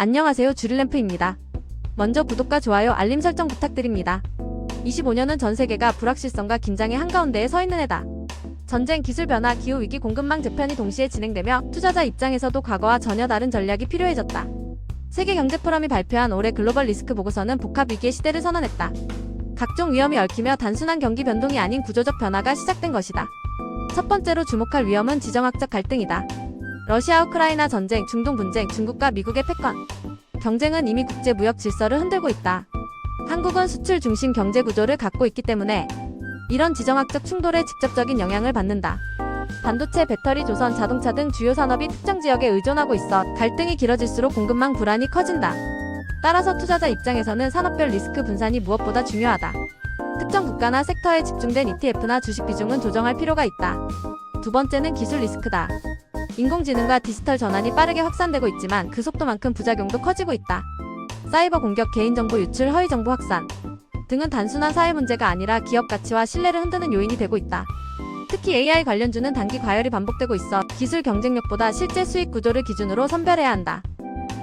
안녕하세요, 주릴램프입니다. 먼저 구독과 좋아요, 알림 설정 부탁드립니다. 25년은 전 세계가 불확실성과 긴장의 한가운데에 서 있는 해다. 전쟁, 기술 변화, 기후위기, 공급망 재편이 동시에 진행되며 투자자 입장에서도 과거와 전혀 다른 전략이 필요해졌다. 세계경제포럼이 발표한 올해 글로벌 리스크 보고서는 복합위기의 시대를 선언했다. 각종 위험이 얽히며 단순한 경기 변동이 아닌 구조적 변화가 시작된 것이다. 첫 번째로 주목할 위험은 지정학적 갈등이다. 러시아 우크라이나 전쟁, 중동 분쟁, 중국과 미국의 패권. 경쟁은 이미 국제 무역 질서를 흔들고 있다. 한국은 수출 중심 경제 구조를 갖고 있기 때문에 이런 지정학적 충돌에 직접적인 영향을 받는다. 반도체, 배터리, 조선, 자동차 등 주요 산업이 특정 지역에 의존하고 있어 갈등이 길어질수록 공급망 불안이 커진다. 따라서 투자자 입장에서는 산업별 리스크 분산이 무엇보다 중요하다. 특정 국가나 섹터에 집중된 ETF나 주식 비중은 조정할 필요가 있다. 두 번째는 기술 리스크다. 인공지능과 디지털 전환이 빠르게 확산되고 있지만 그 속도만큼 부작용도 커지고 있다. 사이버 공격, 개인정보 유출, 허위정보 확산 등은 단순한 사회 문제가 아니라 기업 가치와 신뢰를 흔드는 요인이 되고 있다. 특히 AI 관련주는 단기 과열이 반복되고 있어 기술 경쟁력보다 실제 수익 구조를 기준으로 선별해야 한다.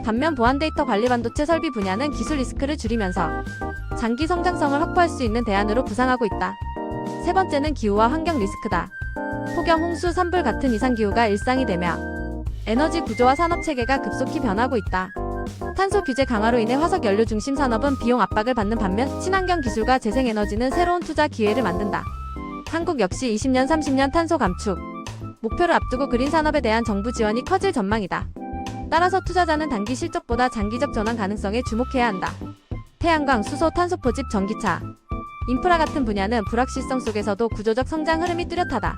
반면 보안 데이터 관리, 반도체 설비 분야는 기술 리스크를 줄이면서 장기 성장성을 확보할 수 있는 대안으로 부상하고 있다. 세 번째는 기후와 환경 리스크다. 폭염, 홍수, 산불 같은 이상기후가 일상이 되며 에너지 구조와 산업 체계가 급속히 변하고 있다. 탄소 규제 강화로 인해 화석 연료 중심 산업은 비용 압박을 받는 반면 친환경 기술과 재생에너지는 새로운 투자 기회를 만든다. 한국 역시 20년, 30년 탄소 감축 목표를 앞두고 그린 산업에 대한 정부 지원이 커질 전망이다. 따라서 투자자는 단기 실적보다 장기적 전환 가능성에 주목해야 한다. 태양광, 수소, 탄소 포집, 전기차, 인프라 같은 분야는 불확실성 속에서도 구조적 성장 흐름이 뚜렷하다.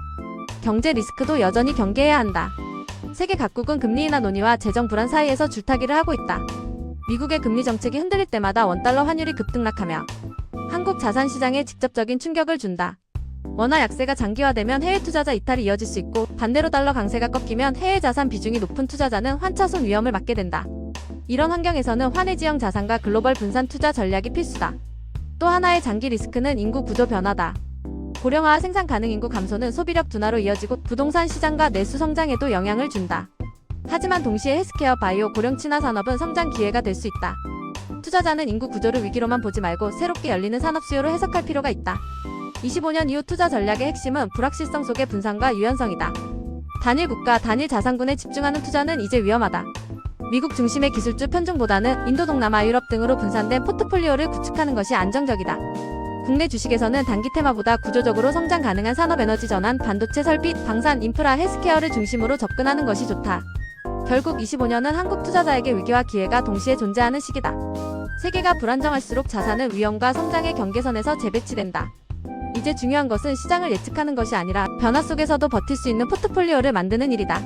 경제 리스크도 여전히 경계해야 한다. 세계 각국은 금리 인하 논의와 재정 불안 사이에서 줄타기를 하고 있다. 미국의 금리 정책이 흔들릴 때마다 원달러 환율이 급등락하며 한국 자산 시장에 직접적인 충격을 준다. 원화 약세가 장기화되면 해외 투자자 이탈이 이어질 수 있고 반대로 달러 강세가 꺾이면 해외 자산 비중이 높은 투자자는 환차손 위험을 맞게 된다. 이런 환경에서는 환해 지형 자산과 글로벌 분산 투자 전략이 필수다. 또 하나의 장기 리스크는 인구 구조 변화다. 고령화와 생산 가능 인구 감소는 소비력 둔화로 이어지고 부동산 시장과 내수 성장에도 영향을 준다. 하지만 동시에 헬스케어, 바이오, 고령 친화 산업은 성장 기회가 될 수 있다. 투자자는 인구 구조를 위기로만 보지 말고 새롭게 열리는 산업 수요로 해석할 필요가 있다. 25년 이후 투자 전략의 핵심은 불확실성 속의 분산과 유연성이다. 단일 국가, 단일 자산군에 집중하는 투자는 이제 위험하다. 미국 중심의 기술주 편중보다는 인도, 동남아, 유럽 등으로 분산된 포트폴리오를 구축하는 것이 안정적이다. 국내 주식에서는 단기 테마보다 구조적으로 성장 가능한 산업, 에너지 전환, 반도체 설비, 방산, 인프라, 헬스케어를 중심으로 접근하는 것이 좋다. 결국 25년은 한국 투자자에게 위기와 기회가 동시에 존재하는 시기다. 세계가 불안정할수록 자산은 위험과 성장의 경계선에서 재배치된다. 이제 중요한 것은 시장을 예측하는 것이 아니라 변화 속에서도 버틸 수 있는 포트폴리오를 만드는 일이다.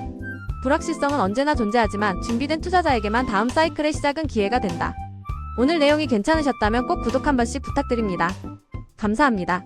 불확실성은 언제나 존재하지만 준비된 투자자에게만 다음 사이클의 시작은 기회가 된다. 오늘 내용이 괜찮으셨다면 꼭 구독 한 번씩 부탁드립니다. 감사합니다.